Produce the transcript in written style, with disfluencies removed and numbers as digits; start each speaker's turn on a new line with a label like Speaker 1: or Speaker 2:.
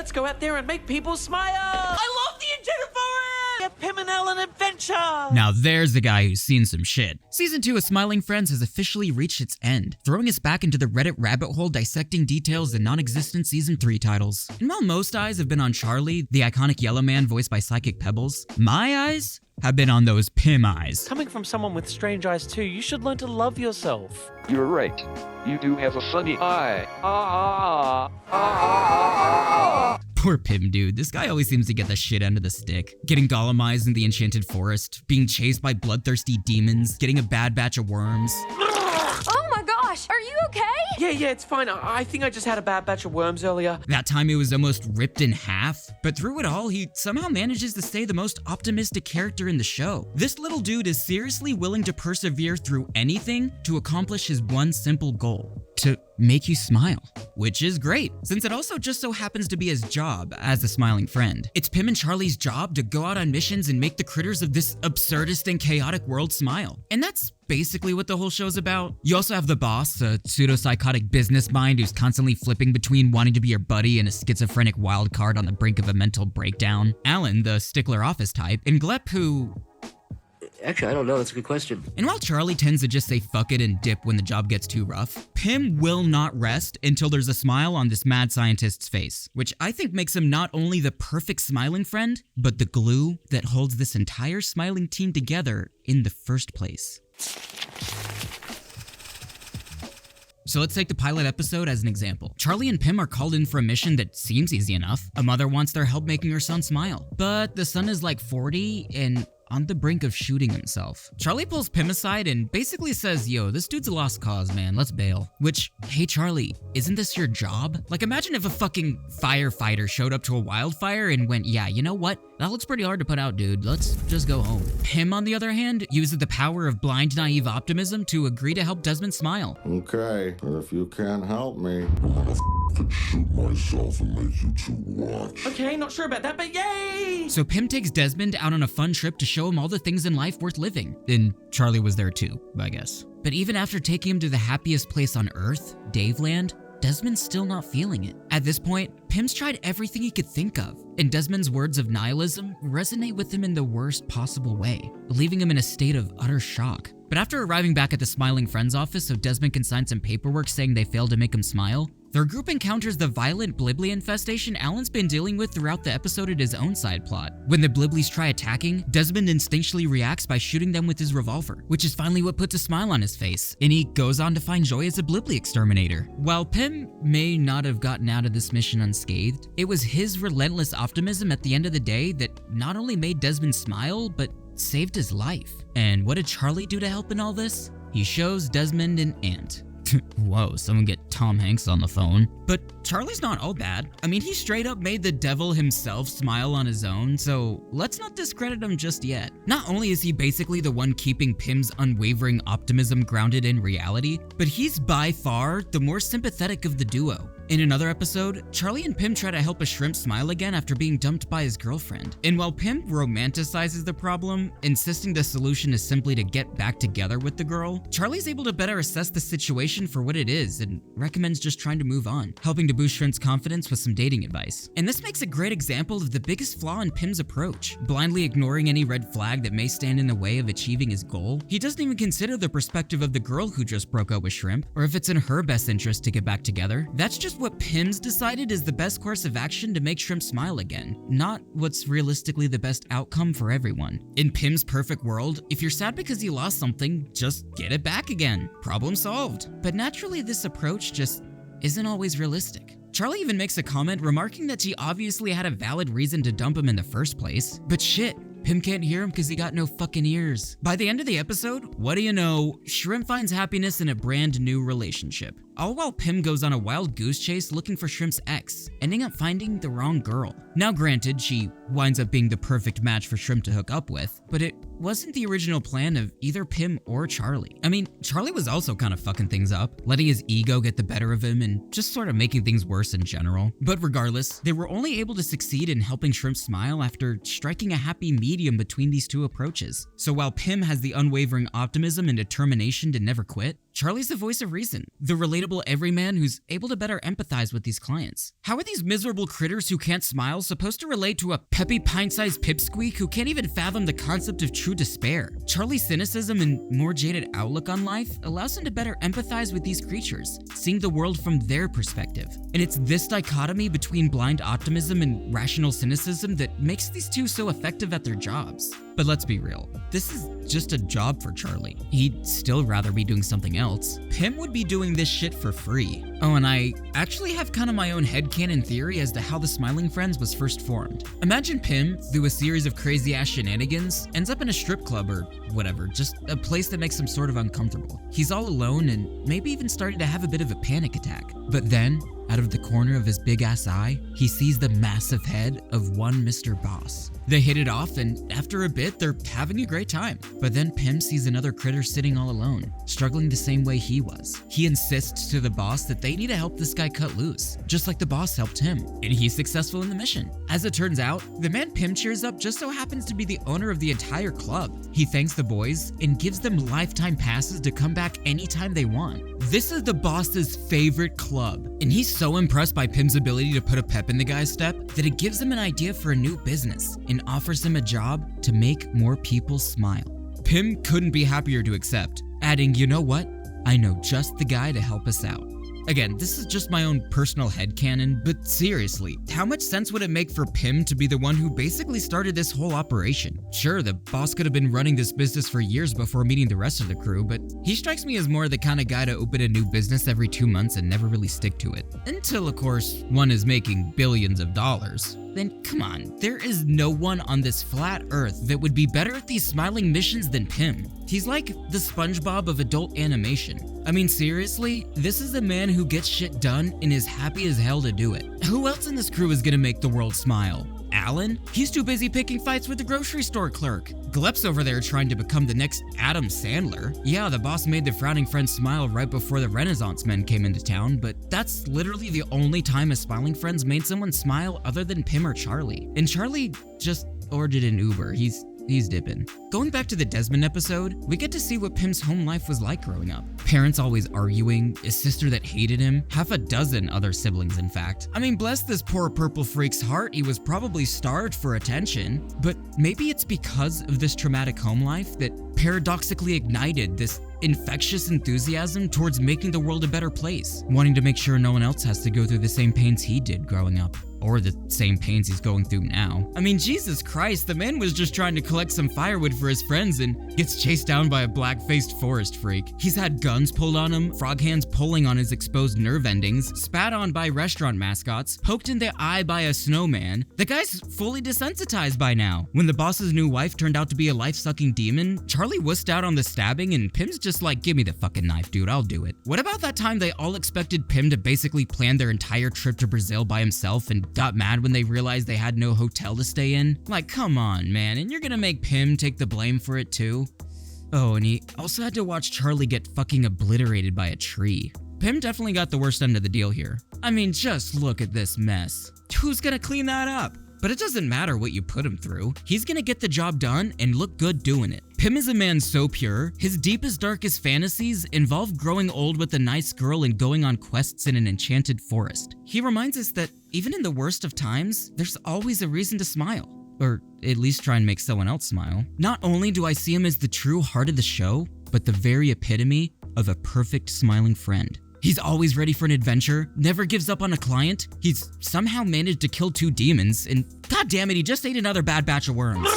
Speaker 1: Let's go out there and make people smile. I love the agenda for it. Get Pim and Ellen adventure.
Speaker 2: Now there's the guy who's seen some shit. Season 2 of Smiling Friends has officially reached its end, throwing us back into the Reddit rabbit hole dissecting details in non-existent Season 3 titles. And while most eyes have been on Charlie, the iconic yellow man voiced by Psychic Pebbles, my eyes have been on those Pim eyes.
Speaker 1: Coming from someone with strange eyes too, you should learn to love yourself.
Speaker 3: You're right. You do have a funny eye.
Speaker 2: Poor Pim, dude. This guy always seems to get the shit end of the stick. Getting golemized in the Enchanted Forest, being chased by bloodthirsty demons, getting a bad batch of worms.
Speaker 4: Oh my gosh, are you okay?
Speaker 1: Yeah, it's fine. I think I just had a bad batch of worms earlier.
Speaker 2: That time he was almost ripped in half, but through it all, he somehow manages to stay the most optimistic character in the show. This little dude is seriously willing to persevere through anything to accomplish his one simple goal: to make you smile. Which is great, since it also just so happens to be his job as a smiling friend. It's Pim and Charlie's job to go out on missions and make the critters of this absurdist and chaotic world smile. And that's basically what the whole show's about. You also have the boss, a pseudo-psychotic business mind who's constantly flipping between wanting to be your buddy and a schizophrenic wild card on the brink of a mental breakdown. Alan, the stickler office type, and Glep, who...
Speaker 5: Actually, I don't know. That's a good question.
Speaker 2: And while Charlie tends to just say fuck it and dip when the job gets too rough, Pim will not rest until there's a smile on this mad scientist's face, which I think makes him not only the perfect smiling friend, but the glue that holds this entire smiling team together in the first place. So let's take the pilot episode as an example. Charlie and Pim are called in for a mission that seems easy enough. A mother wants their help making her son smile, but the son is like 40 and on the brink of shooting himself. Charlie pulls Pim aside and basically says, yo, this dude's a lost cause, man, let's bail. Which, hey Charlie, isn't this your job? Like, imagine if a fucking firefighter showed up to a wildfire and went, yeah, you know what? That looks pretty hard to put out, dude. Let's just go home. Pim, on the other hand, uses the power of blind, naive optimism to agree to help Desmond smile.
Speaker 6: Okay, but if you can't help me, I'm gonna shoot myself and make you two watch.
Speaker 1: Okay, not sure about that, but yay!
Speaker 2: So Pim takes Desmond out on a fun trip to show him all the things in life worth living. And Charlie was there too, I guess. But even after taking him to the happiest place on Earth, Daveland, Desmond's still not feeling it. At this point, Pim's tried everything he could think of, and Desmond's words of nihilism resonate with him in the worst possible way, leaving him in a state of utter shock. But after arriving back at the Smiling Friends office so Desmond can sign some paperwork saying they failed to make him smile, their group encounters the violent Blibli infestation Alan's been dealing with throughout the episode at his own side plot. When the Bliblis try attacking, Desmond instinctually reacts by shooting them with his revolver, which is finally what puts a smile on his face, and he goes on to find joy as a Blibli exterminator. While Pim may not have gotten out of this mission unscathed, it was his relentless optimism at the end of the day that not only made Desmond smile, but saved his life. And what did Charlie do to help in all this? He shows Desmond an ant. Whoa, someone get Tom Hanks on the phone. But Charlie's not all bad. I mean, he straight up made the devil himself smile on his own, so let's not discredit him just yet. Not only is he basically the one keeping Pim's unwavering optimism grounded in reality, but he's by far the more sympathetic of the duo. In another episode, Charlie and Pim try to help a shrimp smile again after being dumped by his girlfriend. And while Pim romanticizes the problem, insisting the solution is simply to get back together with the girl, Charlie's able to better assess the situation for what it is and recommends just trying to move on, helping to boost Shrimp's confidence with some dating advice. And this makes a great example of the biggest flaw in Pim's approach, blindly ignoring any red flag that may stand in the way of achieving his goal. He doesn't even consider the perspective of the girl who just broke up with Shrimp, or if it's in her best interest to get back together. That's just what Pim's decided is the best course of action to make Shrimp smile again, not what's realistically the best outcome for everyone. In Pim's perfect world, if you're sad because you lost something, just get it back again. Problem solved. But naturally, this approach just isn't always realistic. Charlie even makes a comment remarking that she obviously had a valid reason to dump him in the first place, but shit, Pim can't hear him because he got no fucking ears. By the end of the episode, what do you know, Shrimp finds happiness in a brand new relationship. All while Pim goes on a wild goose chase looking for Shrimp's ex, ending up finding the wrong girl. Now granted, she winds up being the perfect match for Shrimp to hook up with, but it wasn't the original plan of either Pim or Charlie. I mean, Charlie was also kind of fucking things up, letting his ego get the better of him and just sort of making things worse in general. But regardless, they were only able to succeed in helping Shrimp smile after striking a happy medium between these two approaches. So while Pim has the unwavering optimism and determination to never quit, Charlie's the voice of reason, the relatable everyman who's able to better empathize with these clients. How are these miserable critters who can't smile supposed to relate to a peppy pint-sized pipsqueak who can't even fathom the concept of true despair? Charlie's cynicism and more jaded outlook on life allows him to better empathize with these creatures, seeing the world from their perspective. And it's this dichotomy between blind optimism and rational cynicism that makes these two so effective at their jobs. But let's be real, this is just a job for Charlie. He'd still rather be doing something else. Pim would be doing this shit for free. Oh, and I actually have kind of my own headcanon theory as to how the Smiling Friends was first formed. Imagine Pim, through a series of crazy-ass shenanigans, ends up in a strip club or whatever, just a place that makes him sort of uncomfortable. He's all alone and maybe even starting to have a bit of a panic attack. But then, out of the corner of his big-ass eye, he sees the massive head of one Mr. Boss. They hit it off, and after a bit, they're having a great time. But then Pim sees another critter sitting all alone, struggling the same way he was. He insists to the boss that they need to help this guy cut loose, just like the boss helped him, and he's successful in the mission. As it turns out, the man Pim cheers up just so happens to be the owner of the entire club. He thanks the boys and gives them lifetime passes to come back anytime they want. This is the boss's favorite club, and he's so impressed by Pim's ability to put a pep in the guy's step that it gives him an idea for a new business and offers him a job to make more people smile. Pim couldn't be happier to accept, adding, "You know what? I know just the guy to help us out." Again, this is just my own personal headcanon, but seriously, how much sense would it make for Pim to be the one who basically started this whole operation? Sure, the boss could have been running this business for years before meeting the rest of the crew, but he strikes me as more the kind of guy to open a new business every 2 months and never really stick to it. Until, of course, one is making billions of dollars. Then come on, there is no one on this flat earth that would be better at these smiling missions than Pim. He's like the SpongeBob of adult animation. I mean, seriously, this is a man who gets shit done and is happy as hell to do it. Who else in this crew is gonna make the world smile? Alan? He's too busy picking fights with the grocery store clerk. Glep's over there trying to become the next Adam Sandler. Yeah, the boss made the frowning friend smile right before the Renaissance men came into town, but that's literally the only time a Smiling Friends made someone smile other than Pim or Charlie. And Charlie just ordered an Uber. He's dipping. Going back to the Desmond episode, we get to see what Pim's home life was like growing up. Parents always arguing, a sister that hated him, half a dozen other siblings in fact. I mean, bless this poor purple freak's heart, he was probably starved for attention, but maybe it's because of this traumatic home life that paradoxically ignited this infectious enthusiasm towards making the world a better place, wanting to make sure no one else has to go through the same pains he did growing up. Or the same pains he's going through now. I mean, Jesus Christ, the man was just trying to collect some firewood for his friends and gets chased down by a black-faced forest freak. He's had guns pulled on him, frog hands pulling on his exposed nerve endings, spat on by restaurant mascots, poked in the eye by a snowman. The guy's fully desensitized by now. When the boss's new wife turned out to be a life-sucking demon, Charlie wussed out on the stabbing and Pim's just like, "Give me the fucking knife, dude, I'll do it." What about that time they all expected Pim to basically plan their entire trip to Brazil by himself and got mad when they realized they had no hotel to stay in? Like, come on, man, and you're gonna make Pim take the blame for it too? Oh, and he also had to watch Charlie get fucking obliterated by a tree. Pim definitely got the worst end of the deal here. I mean, just look at this mess. Who's gonna clean that up? But it doesn't matter what you put him through. He's gonna get the job done and look good doing it. Pim is a man so pure, his deepest, darkest fantasies involve growing old with a nice girl and going on quests in an enchanted forest. He reminds us that even in the worst of times, there's always a reason to smile. Or at least try and make someone else smile. Not only do I see him as the true heart of the show, but the very epitome of a perfect smiling friend. He's always ready for an adventure, never gives up on a client, he's somehow managed to kill 2 demons, and god damn it, he just ate another bad batch of worms.